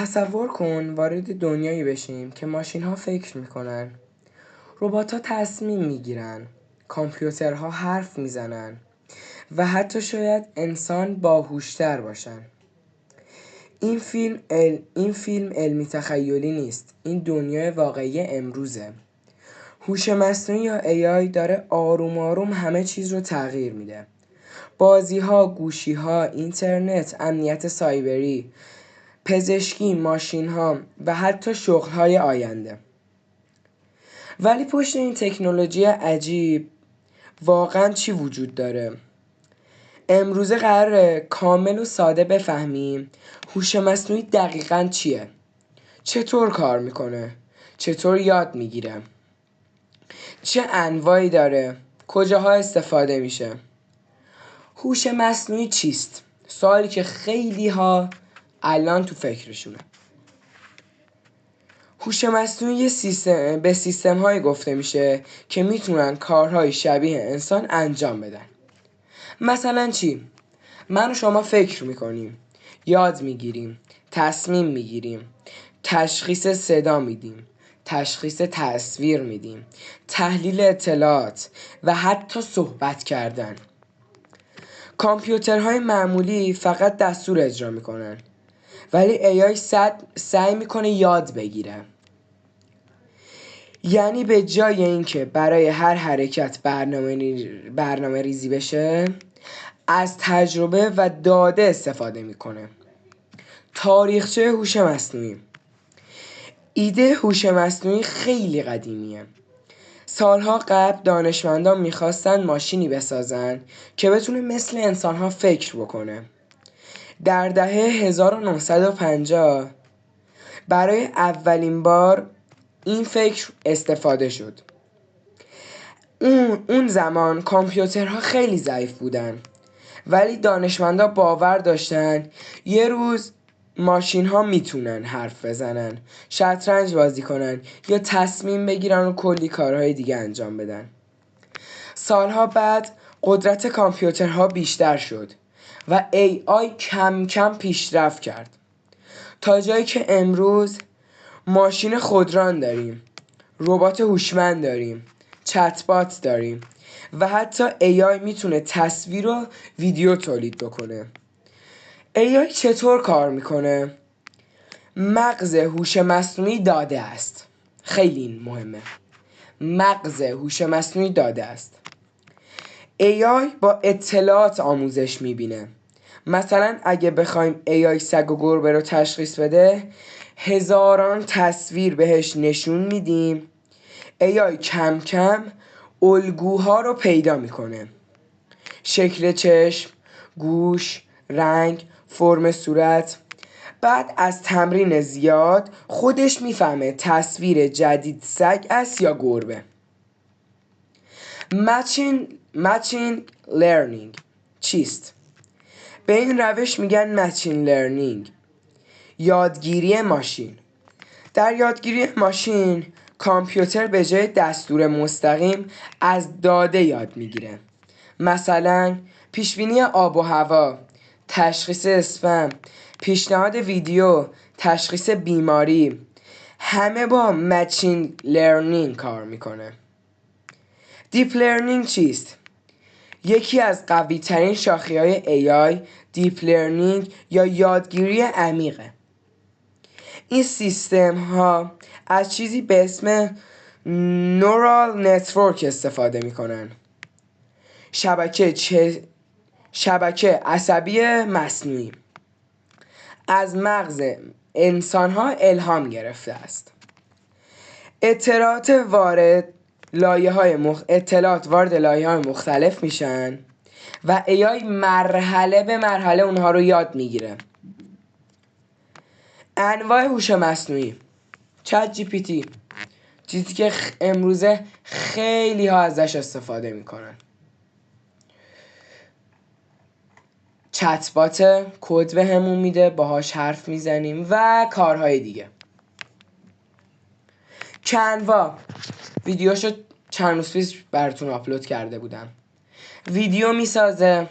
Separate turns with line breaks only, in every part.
تصور کن وارد دنیایی بشیم که ماشین ها فکر میکنن، ربات ها تصمیم میگیرن، کامپیوترها حرف میزنن و حتی شاید انسان باهوشتر باشن. این فیلم علمی تخیلی نیست. این دنیای واقعی امروزه. هوش مصنوعی یا AI داره آروم آروم همه چیز رو تغییر میده. بازی‌ها، گوشی‌ها، اینترنت، امنیت سایبری، پزشکی، ماشین‌ها و حتی شغل‌های آینده. ولی پشت این تکنولوژی عجیب واقعاً چی وجود داره؟ امروزه قراره کامل و ساده بفهمیم هوش مصنوعی دقیقاً چیه؟ چطور کار میکنه؟ چطور یاد میگیره؟ چه انواعی داره؟ کجاها استفاده میشه؟ هوش مصنوعی چیست؟ سوالی که خیلی ها الان تو فکرشونه. هوش مصنوعی به سیستم هایی گفته میشه که میتونن کارهای شبیه انسان انجام بدن. مثلا چی؟ من و شما فکر میکنیم، یاد میگیریم، تصمیم میگیریم، تشخیص صدا میدیم، تشخیص تصویر میدیم، تحلیل اطلاعات و حتی صحبت کردن. کامپیوترهای معمولی فقط دستور اجرا میکنن، ولی AI سعی میکنه یاد بگیره. یعنی به جای اینکه برای هر حرکت برنامه ریزی بشه، از تجربه و داده استفاده میکنه. تاریخچه هوش مصنوعی. ایده هوش مصنوعی خیلی قدیمیه. سالها قبل دانشمندان میخواستن ماشینی بسازن که بتونه مثل انسانها فکر بکنه. در دهه 1950 برای اولین بار این فکر استفاده شد. اون زمان کامپیوترها خیلی ضعیف بودن، ولی دانشمندا باور داشتن یه روز ماشین ها میتونن حرف بزنن، شطرنج بازی کنن یا تصمیم بگیرن و کلی کارهای دیگه انجام بدن. سالها بعد قدرت کامپیوترها بیشتر شد و AI کم کم پیشرفت کرد تا جایی که امروز ماشین خودران داریم، ربات هوشمند داریم، چت بات داریم و حتی AI میتونه تصویر و ویدیو تولید بکنه. AI چطور کار میکنه؟ مغز هوش مصنوعی داده است. خیلی مهمه. مغز هوش مصنوعی داده است. AI با اطلاعات آموزش میبینه. مثلا اگه بخوایم AI سگ و گربه رو تشخیص بده، هزاران تصویر بهش نشون میدیم. AI کم کم الگوها رو پیدا میکنه. شکل چشم، گوش، رنگ، فرم صورت. بعد از تمرین زیاد خودش میفهمه تصویر جدید سگ است یا گربه. مچین لرنینگ چیست؟ به این روش میگن مچین لرنینگ، یادگیری ماشین. در یادگیری ماشین کامپیوتر به جای دستور مستقیم از داده یاد میگیره. مثلا پیشبینی آب و هوا، تشخیص اسپم، پیشنهاد ویدیو، تشخیص بیماری، همه با مچین لرنینگ کار میکنه. دیپ لرنینگ چیست؟ یکی از قوی ترین شاخه‌های AI دیپ لرنینگ یا یادگیری عمیقه. این سیستم ها از چیزی به اسم نورال نتورک استفاده میکنن. شبکه عصبی مصنوعی از مغز انسان ها الهام گرفته است. اطلاعات وارد لایه‌های مختلف میشن و AI مرحله به مرحله اونها رو یاد میگیره. انواع هوش مصنوعی: چت جی پی تی، چیزی که امروزه خیلی ها ازش استفاده میکنن. چت بات کد بهمون میده، باهاش حرف میزنیم و کارهای دیگه. کنوا، ویدیوشو چند روز پیش براتون آپلود کرده بودم. ویدیو میسازه،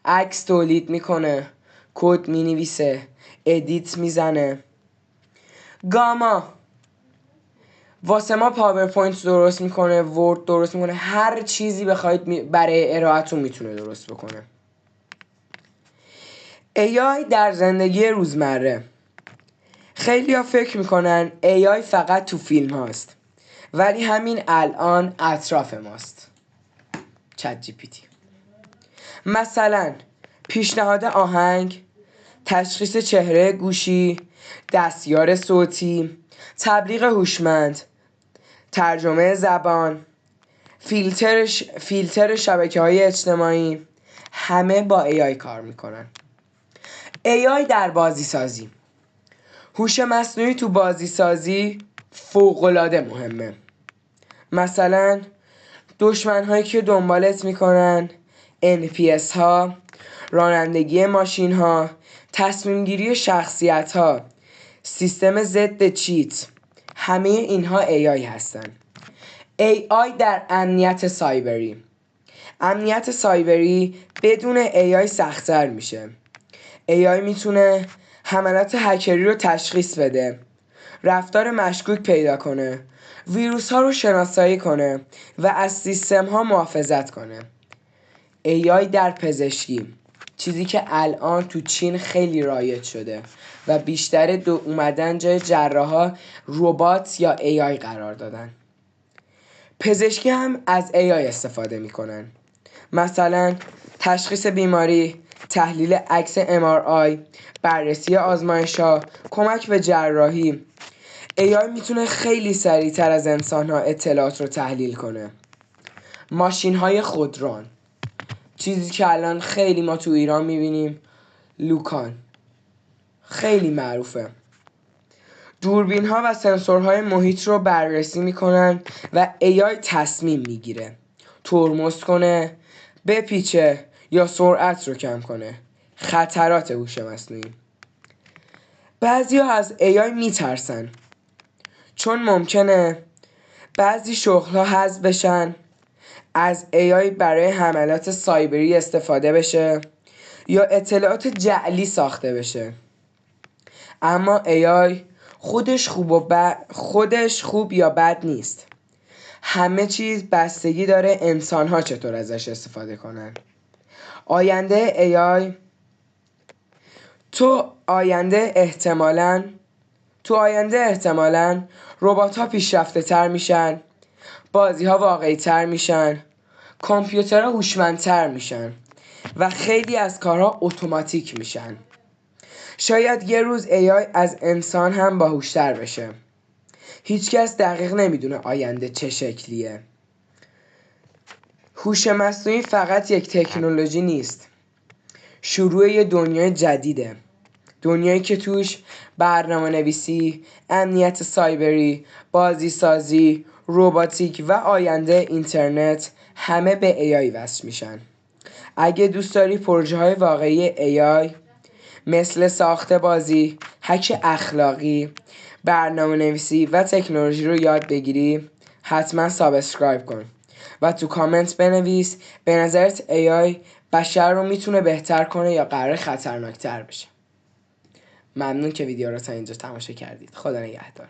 عکس تولید میکنه، کد مینویسه، ادیت میزنه. گاما واسه ما پاورپوینت درست میکنه، ورد درست میکنه، هر چیزی بخواید برای ارائهتون میتونه درست بکنه. AI در زندگی روزمره. خیلی ها فکر میکنن AI فقط تو فیلم هاست، ولی همین الان اطراف ماست. چت جی پی تی مثلا پیشنهاد آهنگ، تشخیص چهره گوشی، دستیار صوتی، تبلیغ هوشمند، ترجمه زبان، فیلتر شبکه‌های اجتماعی، همه با AI کار میکنن. AI در بازی سازی. هوش مصنوعی تو بازی سازی فوق‌العاده مهمه. مثلا دشمن‌هایی که دنبالت میکنن، NPS ها، رانندگی ماشین ها، تصمیم گیری شخصیت ها، سیستم ضد چیت، همه اینها AI هستن. AI در امنیت سایبری. امنیت سایبری بدون AI سخت‌تر میشه. AI میتونه حملات هکری رو تشخیص بده، رفتار مشکوک پیدا کنه، ویروس ها رو شناسایی کنه و از سیستم ها محافظت کنه. AI در پزشکی، چیزی که الان تو چین خیلی رایج شده و بیشتر اومدن جای جراحا ربات یا AI قرار دادن. پزشکی هم از AI استفاده میکنن. مثلا تشخیص بیماری، تحلیل عکس MRI، بررسی آزمایش‌ها، کمک به جراحی. AI میتونه خیلی سریعتر از انسان‌ها اطلاعات رو تحلیل کنه. ماشین‌های خودران، چیزی که الان خیلی ما تو ایران میبینیم، لوکان خیلی معروفه. دوربین‌ها و سنسورهای محیط رو بررسی میکنن و AI تصمیم میگیره ترمز کنه، بپیچه یا سرعت رو کم کنه. خطرات هوش مصنوعی. بعضیا از AI میترسن چون ممکنه بعضی شغل‌ها حذف بشن، از AI برای حملات سایبری استفاده بشه یا اطلاعات جعلی ساخته بشه. اما AI خودش خوب یا بد نیست. همه چیز بستگی داره انسان‌ها چطور ازش استفاده کنن. آینده AI تو آینده احتمالاً ربات‌ها پیشرفته تر میشن، بازی‌ها واقعی تر میشن، کامپیوترها هوشمندتر میشن و خیلی از کارها اتوماتیک میشن. شاید یه روز AI از انسان هم باهوشتر بشه. هیچکس دقیق نمیدونه آینده چه شکلیه. هوش مصنوعی فقط یک تکنولوژی نیست، شروع یه دنیای جدیده. دنیایی که توش برنامه نویسی، امنیت سایبری، بازی سازی، روباتیک و آینده اینترنت همه به AI وصل میشن. اگه دوست داری پروژه های واقعی AI مثل ساخت بازی، هک اخلاقی، برنامه نویسی و تکنولوژی رو یاد بگیری، حتما سابسکرایب کن و تو کامنت بنویس به نظرت AI بشر رو میتونه بهتر کنه یا قرار خطرناکتر بشه. ممنون که ویدیو رو تا اینجا تماشا کردید. خدا نگهدار.